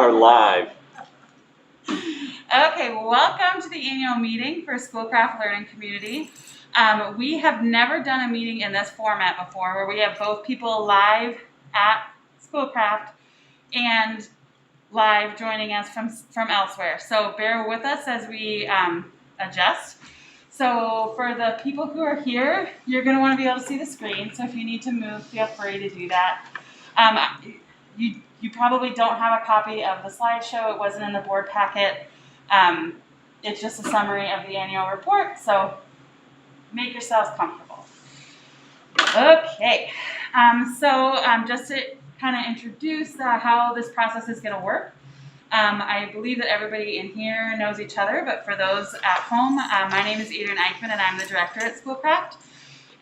are live. Okay, welcome to the annual meeting for Schoolcraft Learning Community. We have never done a meeting in this format before, where we have both people live at Schoolcraft and live joining us from elsewhere. So bear with us as we adjust. So for the people who are here, you're going to want to be able to see the screen. So if you need to move, feel free to do that. You probably don't have a copy of the slideshow. It wasn't in the board packet. It's just a summary of the annual report, so make yourselves comfortable. Okay, just to kind of introduce how this process is going to work. I believe that everybody in here knows each other, but for those at home, my name is Adrienne Eichmann, and I'm the director at Schoolcraft.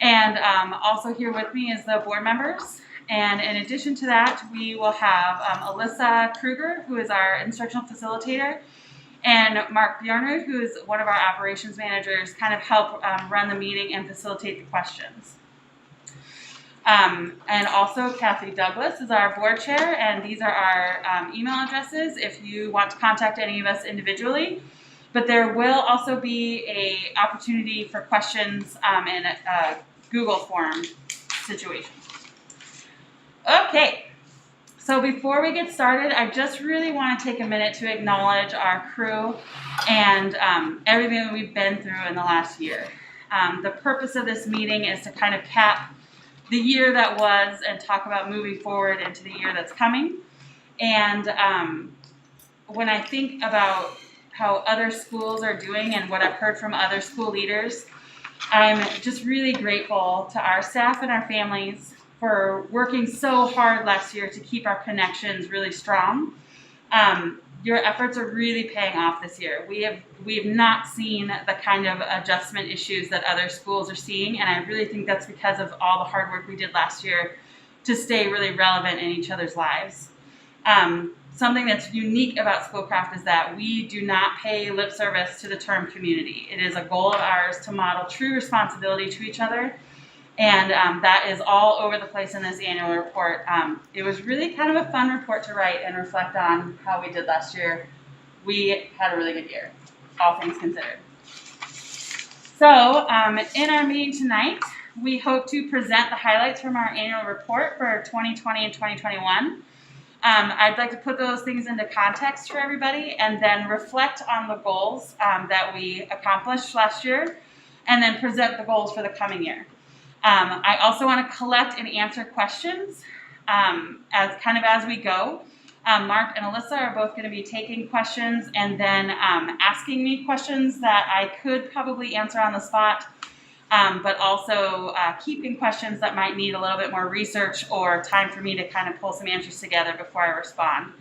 And also here with me is the board members. And in addition to that, we will have Alyssa Kruger, who is our instructional facilitator, and Mark Bjornrud, who is one of our operations managers, kind of help run the meeting and facilitate the questions. And also Kathy Douglas is our board chair, and these are our email addresses if you want to contact any of us individually. But there will also be an opportunity for questions in a Google form situation. Okay, so before we get started, I just really want to take a minute to acknowledge our crew and everything that we've been through in the last year. The purpose of this meeting is to kind of cap the year that was and talk about moving forward into the year that's coming. And when I think about how other schools are doing and what I've heard from other school leaders, I'm just really grateful to our staff and our families for working so hard last year to keep our connections really strong. Your efforts are really paying off this year. We have not seen the kind of adjustment issues that other schools are seeing, and I really think that's because of all the hard work we did last year to stay really relevant in each other's lives. Something that's unique about Schoolcraft is that we do not pay lip service to the term community. It is a goal of ours to model true responsibility to each other. And that is all over the place in this annual report. It was really kind of a fun report to write and reflect on how we did last year. We had a really good year, all things considered. So in our meeting tonight, we hope to present the highlights from our annual report for 2020 and 2021. I'd like to put those things into context for everybody and then reflect on the goals that we accomplished last year and then present the goals for the coming year. I also want to collect and answer questions as we go. Mark and Alyssa are both going to be taking questions and then asking me questions that I could probably answer on the spot, but also keeping questions that might need a little bit more research or time for me to kind of pull some answers together before I respond.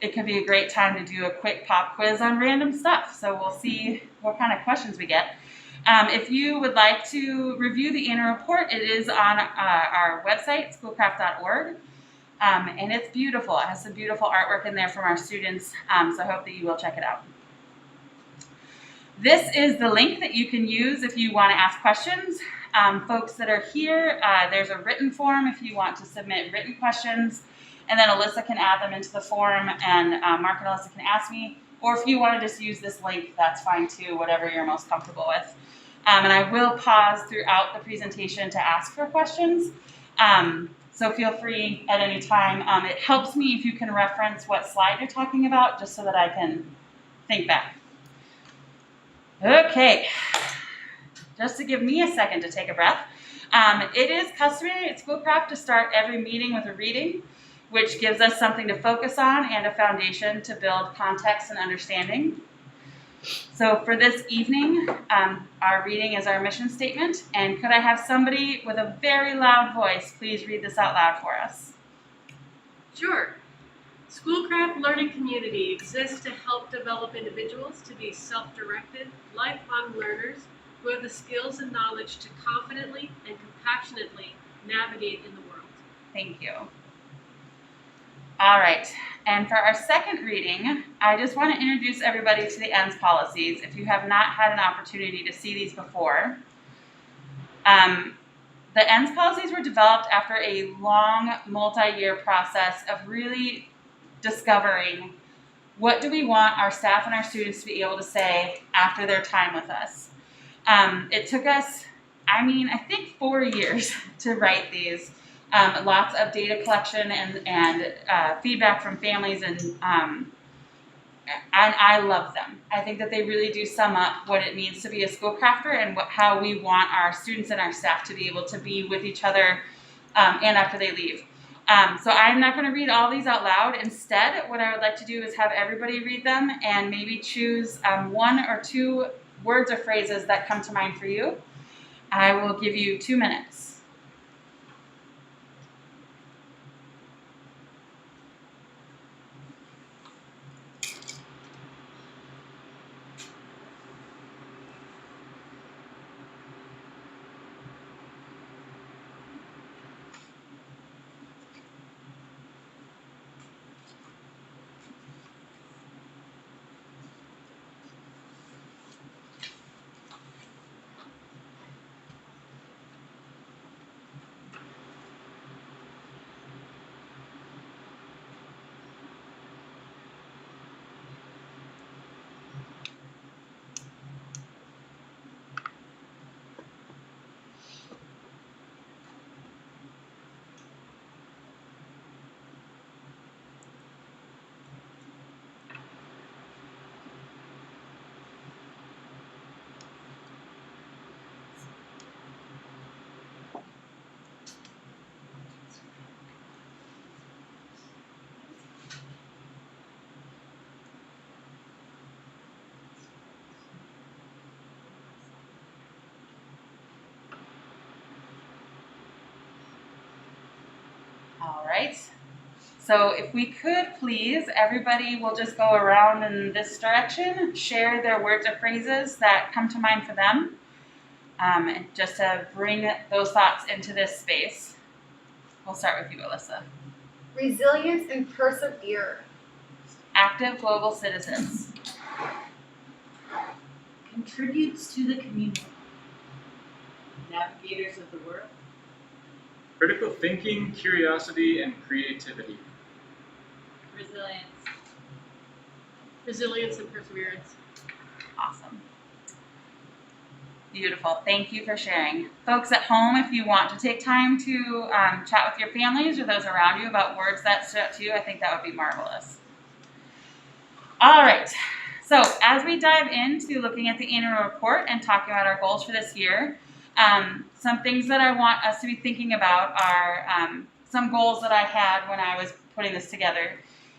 It could be a great time to do a quick pop quiz on random stuff, so we'll see what kind of questions we get. If you would like to review the annual report, it is on our website, schoolcraft.org, and it's beautiful. It has some beautiful artwork in there from our students, so I hope that you will check it out. This is the link that you can use if you want to ask questions. Folks that are here, there's a written form if you want to submit written questions, and then Alyssa can add them into the form, and Mark and Alyssa can ask me. Or if you want to just use this link, that's fine too, whatever you're most comfortable with. And I will pause throughout the presentation to ask for questions. So feel free at any time. It helps me if you can reference what slide you're talking about, just so that I can think back. Okay, just to give me a second to take a breath. It is customary at Schoolcraft to start every meeting with a reading, which gives us something to focus on and a foundation to build context and understanding. So for this evening, our reading is our mission statement, and could I have somebody with a very loud voice please read this out loud for us? Sure. Schoolcraft Learning Community exists to help develop individuals to be self-directed, lifelong learners who have the skills and knowledge to confidently and compassionately navigate in the world. Thank you. All right, and for our second reading, I just want to introduce everybody to the ENDS policies if you have not had an opportunity to see these before. The ENDS policies were developed after a long multi-year process of really discovering what do we want our staff and our students to be able to say after their time with us. It took us, I think 4 years to write these. Lots of data collection and feedback from families, and I love them. I think that they really do sum up what it means to be a Schoolcrafter and how we want our students and our staff to be able to be with each other and after they leave. So I'm not going to read all these out loud. Instead, what I would like to do is have everybody read them and maybe choose 1 or 2 words or phrases that come to mind for you. I will give you 2 minutes. All right. So if we could, please, everybody will just go around in this direction, share their words or phrases that come to mind for them, and just to bring those thoughts into this space. We'll start with you, Alyssa. Resilience and persevere. Active global citizens. Contributes to the community. Navigators of the world. Critical thinking, curiosity, and creativity. Resilience. Resilience and perseverance. Awesome. Beautiful. Thank you for sharing. Folks at home, if you want to take time to chat with your families or those around you about words that stood out to you, I think that would be marvelous. All right. So as we dive into looking at the annual report and talking about our goals for this year, some things that I want us to be thinking about are some goals that I had when I was putting this together,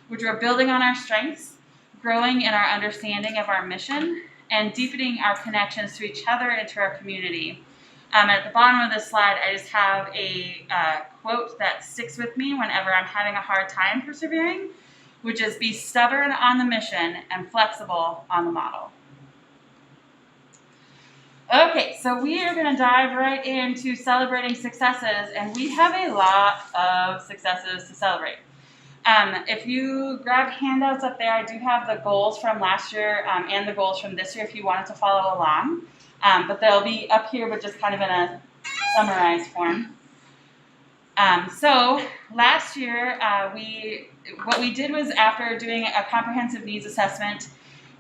which were building on our strengths, growing in our understanding of our mission, and deepening our connections to each other and to our community. At the bottom of this slide, I just have a quote that sticks with me whenever I'm having a hard time persevering, which is be stubborn on the mission and flexible on the model. Okay, so we are going to dive right into celebrating successes, and we have a lot of successes to celebrate. If you grab handouts up there, I do have the goals from last year and the goals from this year if you wanted to follow along, but they'll be up here but just kind of in a summarized form. So last year, what we did was, after doing a comprehensive needs assessment,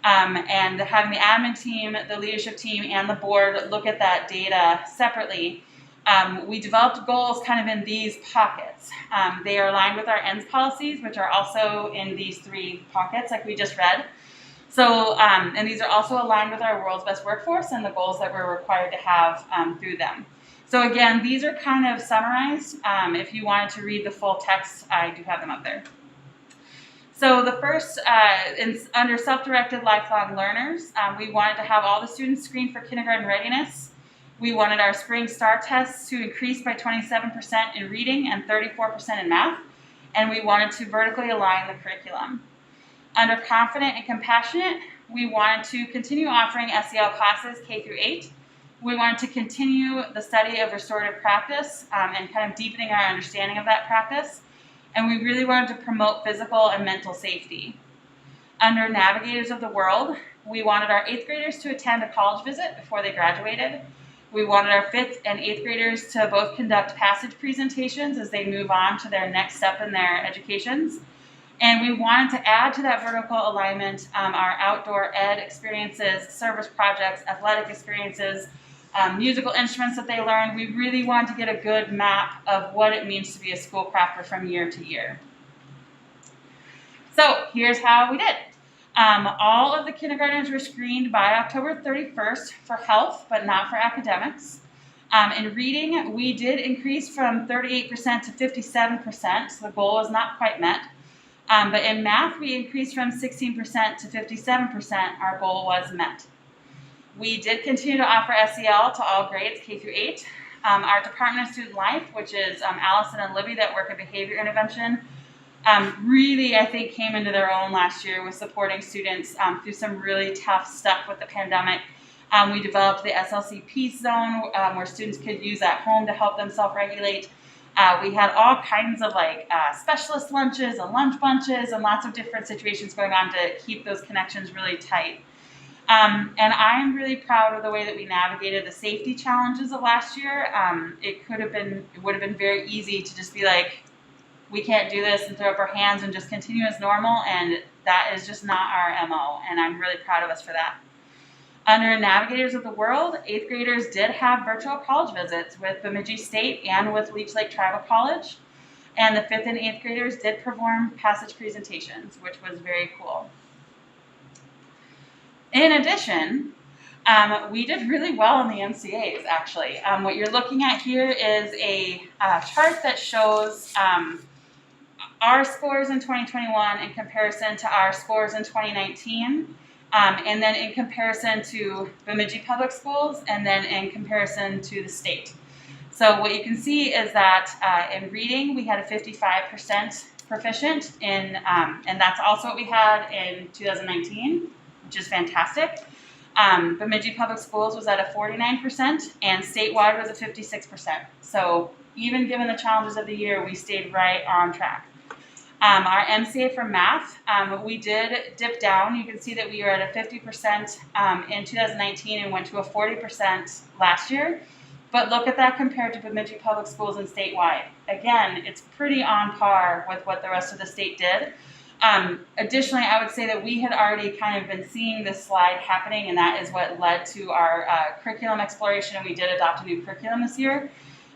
and having the admin team, the leadership team, and the board look at that data separately, we developed goals kind of in these pockets. They are aligned with our ends policies, which are also in these 3 pockets like we just read. So, and these are also aligned with our world's best workforce and the goals that we're required to have through them. So again, these are kind of summarized. If you wanted to read the full text, I do have them up there. So the first, under self-directed lifelong learners, we wanted to have all the students screened for kindergarten readiness. We wanted our spring STAR tests to increase by 27% in reading and 34% in math, and we wanted to vertically align the curriculum. Under confident and compassionate, we wanted to continue offering SEL classes K through 8. We wanted to continue the study of restorative practice and kind of deepening our understanding of that practice. And we really wanted to promote physical and mental safety. Under Navigators of the World, we wanted our 8th graders to attend a college visit before they graduated. We wanted our 5th and 8th graders to both conduct passage presentations as they move on to their next step in their educations. And we wanted to add to that vertical alignment our outdoor ed experiences, service projects, athletic experiences, musical instruments that they learned. We really wanted to get a good map of what it means to be a Schoolcrafter from year to year. So here's how we did. All of the kindergartners were screened by October 31st for health, but not for academics. In reading, we did increase from 38% to 57%, so the goal was not quite met. But in math, we increased from 16% to 57%. Our goal was met. We did continue to offer SEL to all grades, K through 8. Our Department of Student Life, which is Allison and Libby that work in behavior intervention, really, I think, came into their own last year with supporting students through some really tough stuff with the pandemic. We developed the SLC Peace Zone where students could use at home to help them self-regulate. We had all kinds of specialist lunches and lunch bunches and lots of different situations going on to keep those connections really tight. And I'm really proud of the way that we navigated the safety challenges of last year. It would have been very easy to just be like, we can't do this and throw up our hands and just continue as normal, and that is just not our MO, and I'm really proud of us for that. Under Navigators of the World, 8th graders did have virtual college visits with Bemidji State and with Leech Lake Tribal College, and the 5th and 8th graders did perform passage presentations, which was very cool. In addition, we did really well in the MCAs, actually. What you're looking at here is a chart that shows our scores in 2021 in comparison to our scores in 2019, and then in comparison to Bemidji Public Schools, and then in comparison to the state. So what you can see is that in reading, we had a 55% proficient in, and that's also what we had in 2019, which is fantastic. Bemidji Public Schools was at a 49%, and statewide was a 56%. So even given the challenges of the year, we stayed right on track. Our MCA for math, we did dip down. You can see that we were at a 50% in 2019 and went to a 40% last year. But look at that compared to Bemidji Public Schools and statewide. Again, it's pretty on par with what the rest of the state did. Additionally, I would say that we had already kind of been seeing this slide happening, and that is what led to our curriculum exploration, and we did adopt a new curriculum this year.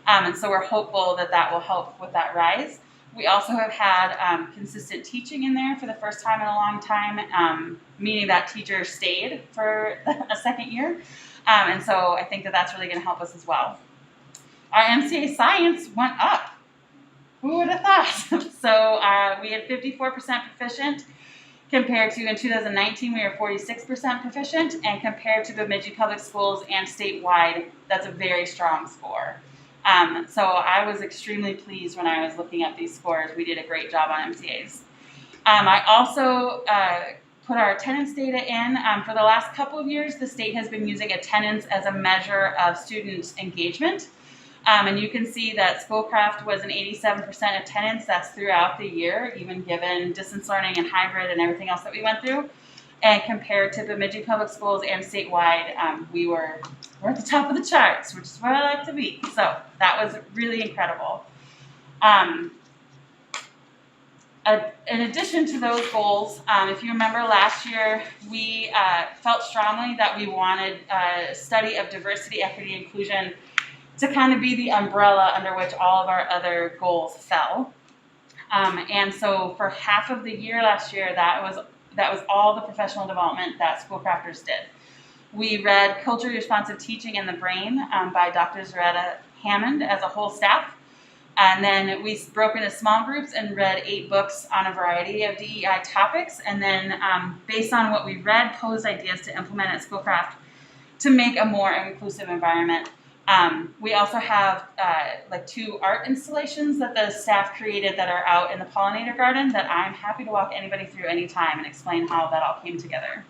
And so we're hopeful that that will help with that rise. We also have had consistent teaching in there for the first time in a long time, meaning that teachers stayed for a second year. And so I think that that's really going to help us as well. Our MCA science went up. Who would have thought? So we had 54% proficient compared to in 2019 we were 46% proficient, and compared to Bemidji Public Schools and statewide, that's a very strong score. So I was extremely pleased when I was looking at these scores. We did a great job on MCAs. I also put our attendance data in. For the last couple of years, the state has been using attendance as a measure of student engagement. And you can see that Schoolcraft was an 87% attendance. That's throughout the year, even given distance learning and hybrid and everything else that we went through. And compared to Bemidji Public Schools and statewide, we're at the top of the charts, which is where I like to be. So that was really incredible. In addition to those goals, if you remember last year, we felt strongly that we wanted a study of diversity, equity, inclusion to kind of be the umbrella under which all of our other goals fell. And so for half of the year last year, that was all the professional development that Schoolcrafters did. We read Culturally Responsive Teaching in the Brain by Dr. Zaretta Hammond as a whole staff. And then we broke into small groups and read 8 books on a variety of DEI topics. And then based on what we read, posed ideas to implement at Schoolcraft to make a more inclusive environment. We also have 2 art installations that the staff created that are out in the pollinator garden that I'm happy to walk anybody through anytime and explain how that all came together.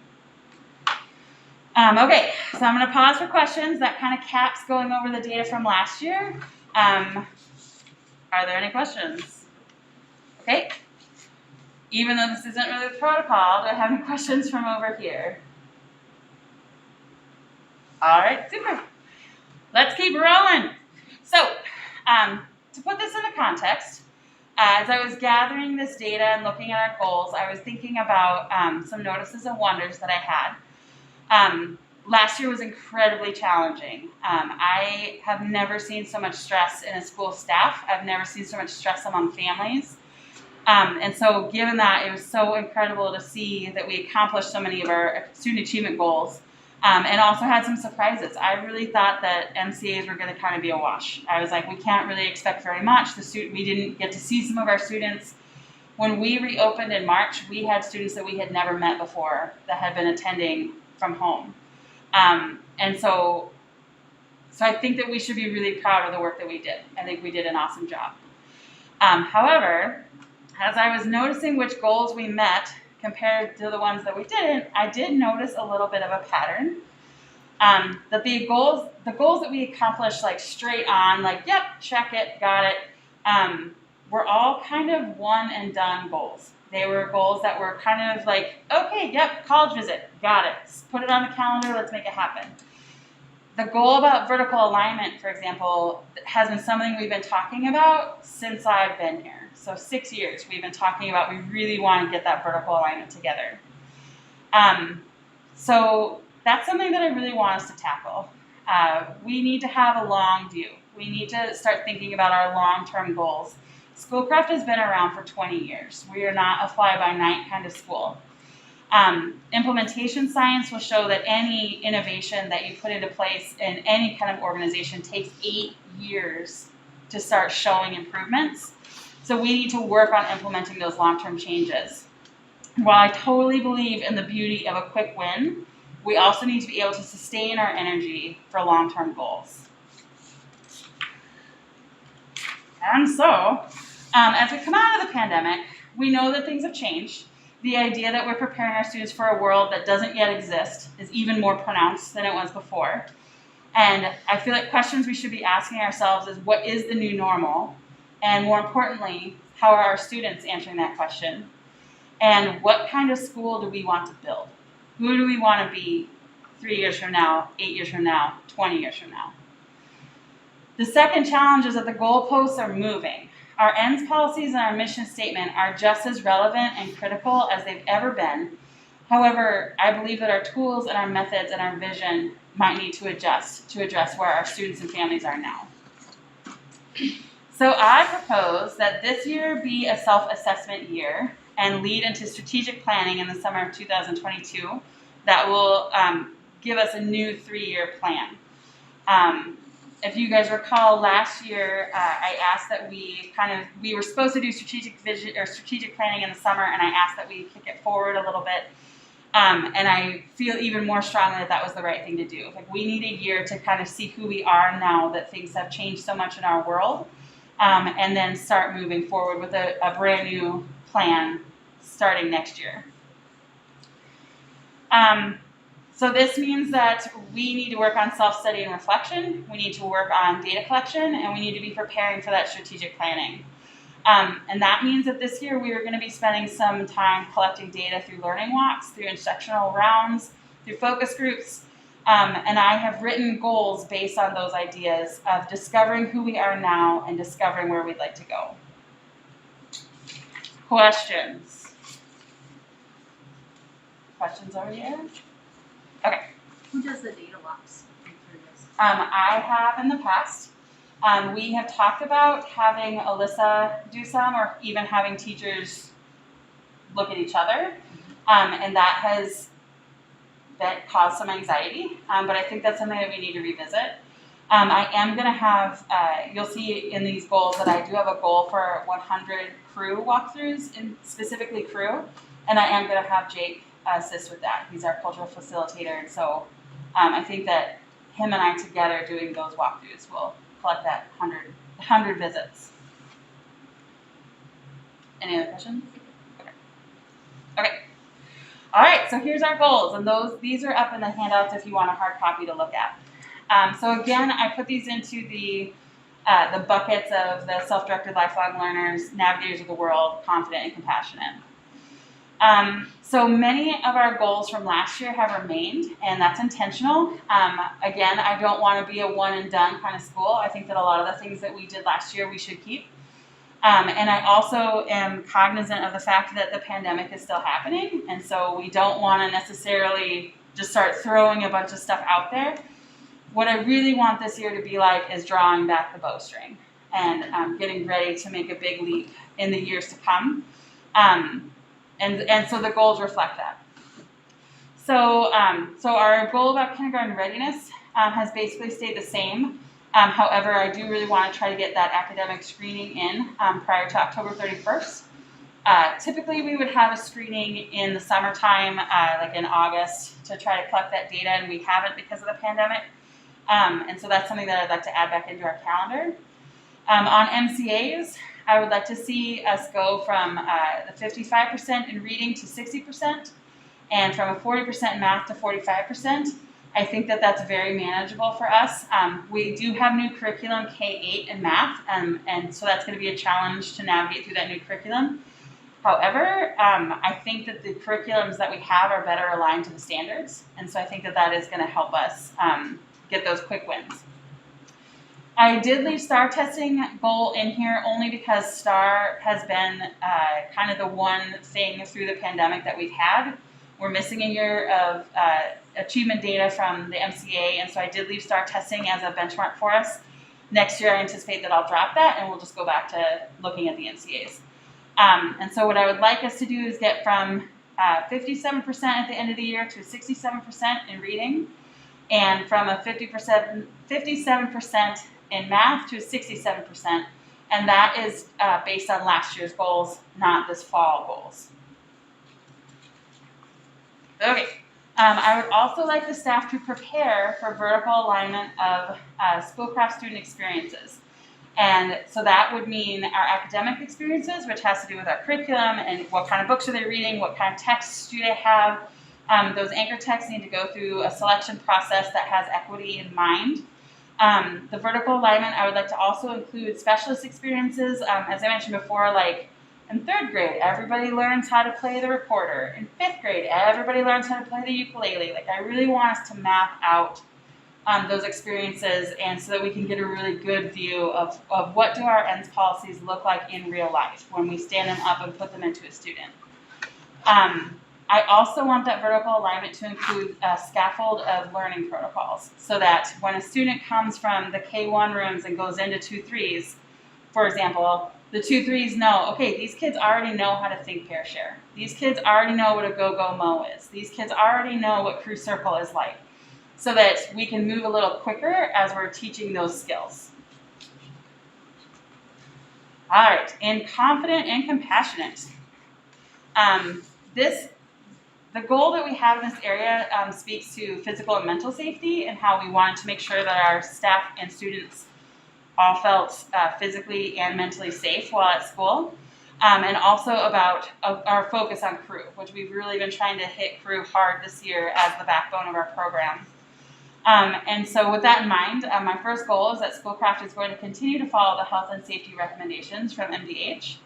Okay, so I'm going to pause for questions. That kind of caps going over the data from last year. Are there any questions? Okay. Even though this isn't really the protocol, do I have any questions from over here? All right, super. Let's keep rolling. So, to put this into context, As I was gathering this data and looking at our goals, I was thinking about some notices and wonders that I had. Last year was incredibly challenging. I have never seen so much stress in a school staff. I've never seen so much stress among families. And so given that, it was so incredible to see that we accomplished so many of our student achievement goals, and also had some surprises. I really thought that MCAs were going to kind of be a wash. I was like, we can't really expect very much. We didn't get to see some of our students. When we reopened in March, we had students that we had never met before that had been attending from home. And so I think that we should be really proud of the work that we did. I think we did an awesome job. However, as I was noticing which goals we met compared to the ones that we didn't, I did notice a little bit of a pattern. That the goals that we accomplished like straight on, like, yep, check it, got it, were all kind of one and done goals. They were goals that were kind of like, okay, yep, college visit, got it, put it on the calendar, let's make it happen. The goal about vertical alignment, for example, has been something we've been talking about since I've been here. So 6 years we've been talking about, we really want to get that vertical alignment together. So that's something that I really want us to tackle. We need to have a long view. We need to start thinking about our long-term goals. Schoolcraft has been around for 20 years. We are not a fly-by-night kind of school. Implementation science will show that any innovation that you put into place in any kind of organization takes 8 years to start showing improvements. So we need to work on implementing those long-term changes. While I totally believe in the beauty of a quick win, we also need to be able to sustain our energy for long-term goals. And so, as we come out of the pandemic, we know that things have changed. The idea that we're preparing our students for a world that doesn't yet exist is even more pronounced than it was before. And I feel like questions we should be asking ourselves is, what is the new normal? And more importantly, how are our students answering that question? And what kind of school do we want to build? Who do we want to be 3 years from now, 8 years from now, 20 years from now? The second challenge is that the goalposts are moving. Our ends policies and our mission statement are just as relevant and critical as they've ever been. However, I believe that our tools and our methods and our vision might need to adjust to address where our students and families are now. So I propose that this year be a self-assessment year and lead into strategic planning in the summer of 2022 that will give us a new 3-year plan. If you guys recall, last year I asked that we were supposed to do strategic vision or strategic planning in the summer, and I asked that we kick it forward a little bit. And I feel even more strongly that that was the right thing to do. Like, we need a year to kind of see who we are now that things have changed so much in our world, and then start moving forward with a brand new plan starting next year. So this means that we need to work on self-study and reflection, we need to work on data collection, and we need to be preparing for that strategic planning. And that means that this year we are going to be spending some time collecting data through learning walks, through instructional rounds, through focus groups, and I have written goals based on those ideas of discovering who we are now and discovering where we'd like to go. Questions? Questions over here? Okay. Who does the data walks? I have in the past. We have talked about having Alyssa do some, or even having teachers look at each other, and that has caused some anxiety, but I think that's something that we need to revisit. I am going to have, you'll see in these goals that I do have a goal for 100 crew walkthroughs, and specifically crew, and I am going to have Jake assist with that. He's our cultural facilitator, and so I think that him and I together doing those walkthroughs will collect that 100 visits. Any other questions? Okay. All right, so here's our goals, and these are up in the handouts if you want a hard copy to look at. So again, I put these into the buckets of the self-directed lifelong learners, navigators of the world, confident and compassionate. So many of our goals from last year have remained, and that's intentional. Again, I don't want to be a one and done kind of school. I think that a lot of the things that we did last year we should keep. And I also am cognizant of the fact that the pandemic is still happening, and so we don't want to necessarily just start throwing a bunch of stuff out there. What I really want this year to be like is drawing back the bowstring and getting ready to make a big leap in the years to come. And so the goals reflect that. So our goal about kindergarten readiness has basically stayed the same. However, I do really want to try to get that academic screening in prior to October 31st. Typically, we would have a screening in the summertime, like in August, to try to collect that data, and we haven't because of the pandemic. And so that's something that I'd like to add back into our calendar. On MCAs, I would like to see us go from the 55% in reading to 60%, and from a 40% math to 45%. I think that that's very manageable for us. We do have new curriculum K-8 in math, and so that's going to be a challenge to navigate through that new curriculum. However, I think that the curriculums that we have are better aligned to the standards, and so I think that that is going to help us get those quick wins. I did leave STAR testing goal in here only because STAR has been kind of the one thing through the pandemic that we've had. We're missing a year of achievement data from the MCA, and so I did leave STAR testing as a benchmark for us. Next year, I anticipate that I'll drop that, and we'll just go back to looking at the MCAs. And so what I would like us to do is get from 57% at the end of the year to 67% in reading, and from a 57% in math to 67%, and that is based on last year's goals, not this fall goals. Okay, I would also like the staff to prepare for vertical alignment of Schoolcraft student experiences. And so that would mean our academic experiences, which has to do with our curriculum and what kind of books are they reading, what kind of texts do they have. Those anchor texts need to go through a selection process that has equity in mind. The vertical alignment, I would like to also include specialist experiences. As I mentioned before, like in 3rd grade, everybody learns how to play the recorder. In 5th grade, everybody learns how to play the ukulele. Like, I really want us to map out those experiences, and so that we can get a really good view of what do our ENDS policies look like in real life when we stand them up and put them into a student. I also want that vertical alignment to include a scaffold of learning protocols, so that when a student comes from the K1 rooms and goes into 2-3s, for example, the 2-3s know, okay, these kids already know how to think, pair, share. These kids already know what a go-go-mo is. These kids already know what crew circle is like, so that we can move a little quicker as we're teaching those skills. All right, and confident and compassionate. The goal that we have in this area speaks to physical and mental safety, and how we wanted to make sure that our staff and students all felt physically and mentally safe while at school. And also about our focus on crew, which we've really been trying to hit crew hard this year as the backbone of our program. And so with that in mind, my first goal is that Schoolcraft is going to continue to follow the health and safety recommendations from MDH.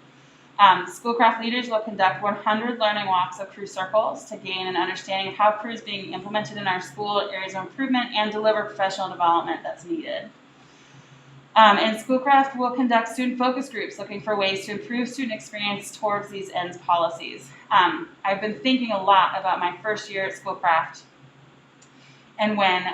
Schoolcraft leaders will conduct 100 learning walks of crew circles to gain an understanding of how crew is being implemented in our school, areas of improvement, and deliver professional development that's needed. And Schoolcraft will conduct student focus groups looking for ways to improve student experience towards these ENDS policies. I've been thinking a lot about my first year at Schoolcraft, and when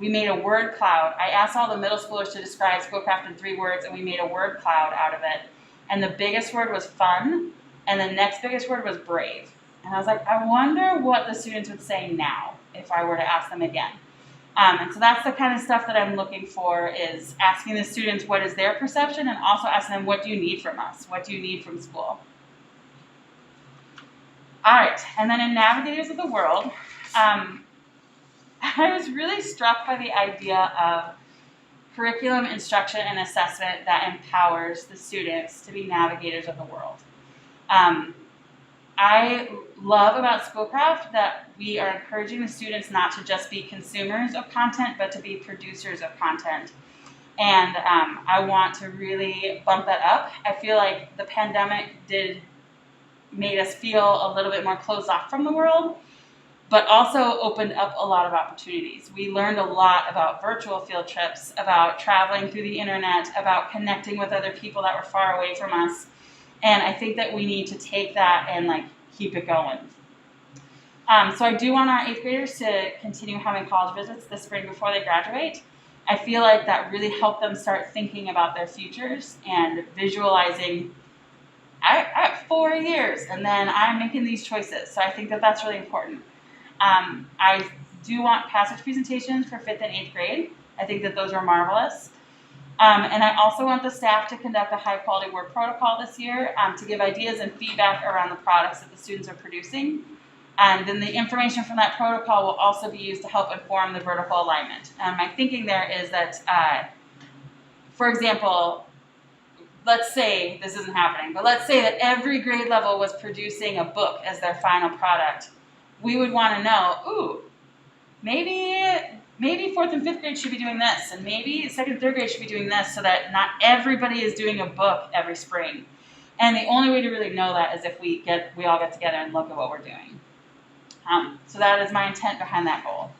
we made a word cloud. I asked all the middle schoolers to describe Schoolcraft in 3 words, and we made a word cloud out of it. And the biggest word was fun, and the next biggest word was brave. And I was like, I wonder what the students would say now if I were to ask them again. And so that's the kind of stuff that I'm looking for, is asking the students what is their perception, and also asking them, what do you need from us? What do you need from school? All right, and then in Navigators of the World, I was really struck by the idea of curriculum, instruction, and assessment that empowers the students to be navigators of the world. I love about Schoolcraft that we are encouraging the students not to just be consumers of content, but to be producers of content. And I want to really bump that up. I feel like the pandemic made us feel a little bit more closed off from the world. but also opened up a lot of opportunities. We learned a lot about virtual field trips, about traveling through the internet, about connecting with other people that were far away from us. And I think that we need to take that and like keep it going. So I do want our 8th graders to continue having college visits this spring before they graduate. I feel like that really helped them start thinking about their futures and visualizing, I have 4 years and then I'm making these choices. So I think that that's really important. I do want passage presentations for 5th and 8th grade. I think that those are marvelous. And I also want the staff to conduct a high quality work protocol this year to give ideas and feedback around the products that the students are producing. And then the information from that protocol will also be used to help inform the vertical alignment. My thinking there is that, for example, let's say this isn't happening, but let's say that every grade level was producing a book as their final product. We would want to know, ooh, maybe 4th and 5th grade should be doing this, and maybe 2nd and 3rd grade should be doing this, so that not everybody is doing a book every spring. And the only way to really know that is if we all get together and look at what we're doing. So that is my intent behind that goal.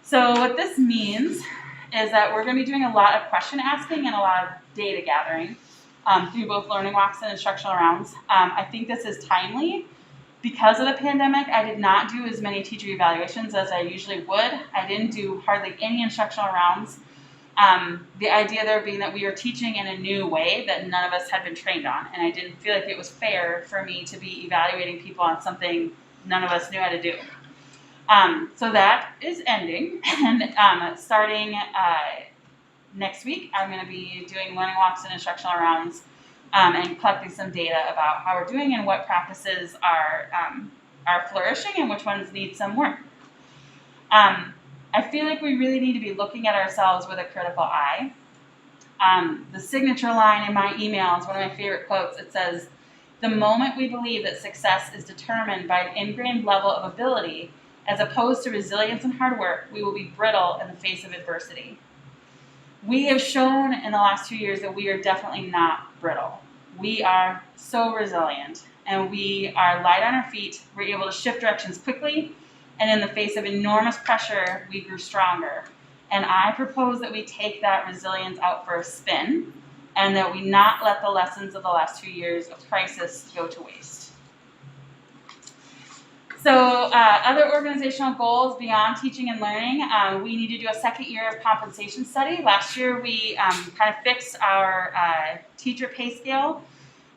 So what this means is that we're going to be doing a lot of question asking and a lot of data gathering through both learning walks and instructional rounds. I think this is timely. Because of the pandemic, I did not do as many teacher evaluations as I usually would. I didn't do hardly any instructional rounds. The idea there being that we were teaching in a new way that none of us had been trained on, and I didn't feel like it was fair for me to be evaluating people on something none of us knew how to do. So that is ending, and starting next week, I'm going to be doing learning walks and instructional rounds and collecting some data about how we're doing and what practices are flourishing and which ones need some work. I feel like we really need to be looking at ourselves with a critical eye. The signature line in my email is one of my favorite quotes. It says, "The moment we believe that success is determined by an ingrained level of ability, as opposed to resilience and hard work, we will be brittle in the face of adversity." We have shown in the last 2 years that we are definitely not brittle. We are so resilient, and we are light on our feet. We're able to shift directions quickly, and in the face of enormous pressure, we grew stronger. And I propose that we take that resilience out for a spin, and that we not let the lessons of the last 2 years of crisis go to waste. So other organizational goals beyond teaching and learning, we need to do a 2nd year of compensation study. Last year we kind of fixed our teacher pay scale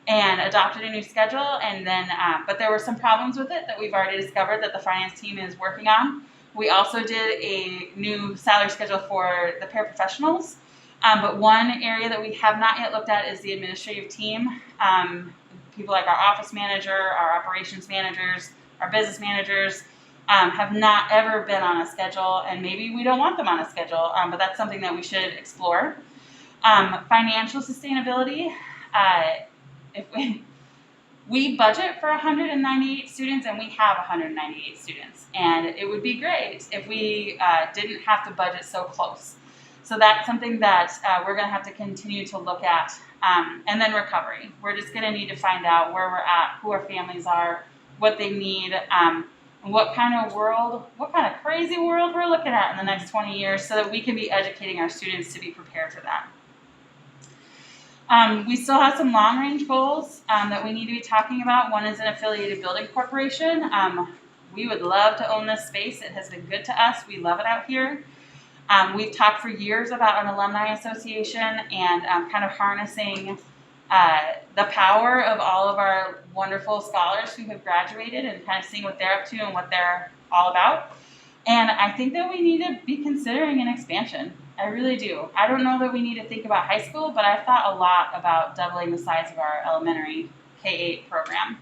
and adopted a new schedule, and then but there were some problems with it that we've already discovered that the finance team is working on. We also did a new salary schedule for the paraprofessionals, but one area that we have not yet looked at is the administrative team. People like our office manager, our operations managers, our business managers have not ever been on a schedule, and maybe we don't want them on a schedule, but that's something that we should explore. Financial sustainability. If we budget for 198 students, and we have 198 students, and it would be great if we didn't have to budget so close. So that's something that we're going to have to continue to look at. And then recovery. We're just going to need to find out where we're at, who our families are, what they need, and what kind of crazy world we're looking at in the next 20 years, so that we can be educating our students to be prepared for that. We still have some long-range goals that we need to be talking about. One is an affiliated building corporation. We would love to own this space. It has been good to us. We love it out here. We've talked for years about an alumni association and kind of harnessing the power of all of our wonderful scholars who have graduated and kind of seeing what they're up to and what they're all about. And I think that we need to be considering an expansion. I really do. I don't know that we need to think about high school, but I've thought a lot about doubling the size of our elementary K-8 program.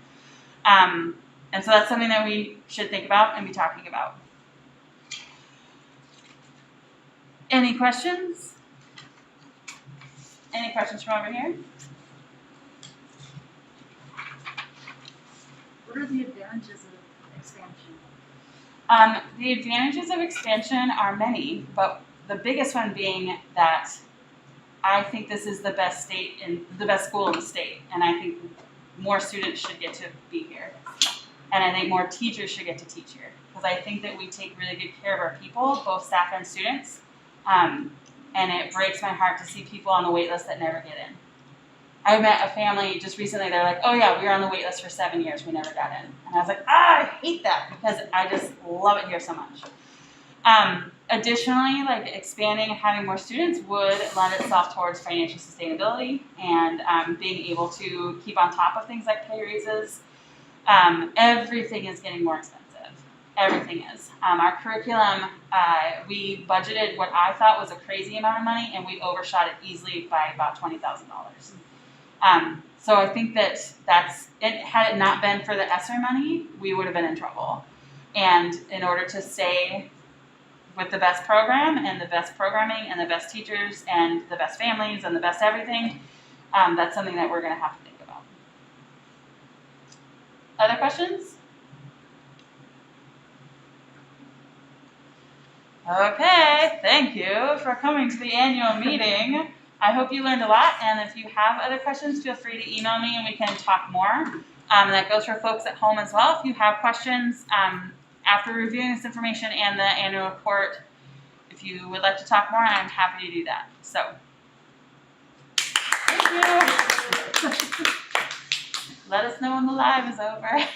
And so that's something that we should think about and be talking about. Any questions? Any questions from over here? What are the advantages of expansion? The advantages of expansion are many, but the biggest one being that I think this is the best school in the state, and I think more students should get to be here. And I think more teachers should get to teach here, because I think that we take really good care of our people, both staff and students. And it breaks my heart to see people on the wait list that never get in. I met a family just recently, they're like, oh yeah, we were on the wait list for 7 years, we never got in. And I was like, I hate that, because I just love it here so much. Additionally, like expanding and having more students would lend itself towards financial sustainability and being able to keep on top of things like pay raises. Everything is getting more expensive. Everything is. Our curriculum, we budgeted what I thought was a crazy amount of money, and we overshot it easily by about $20,000. So I think had it not been for the ESSER money, we would have been in trouble. And in order to stay with the best program and the best programming and the best teachers and the best families and the best everything, that's something that we're going to have to think about. Other questions? Okay, thank you for coming to the annual meeting. I hope you learned a lot, and if you have other questions, feel free to email me and we can talk more. That goes for folks at home as well. If you have questions after reviewing this information and the annual report, if you would like to talk more, I'm happy to do that. So, thank you. Let us know when the live is over.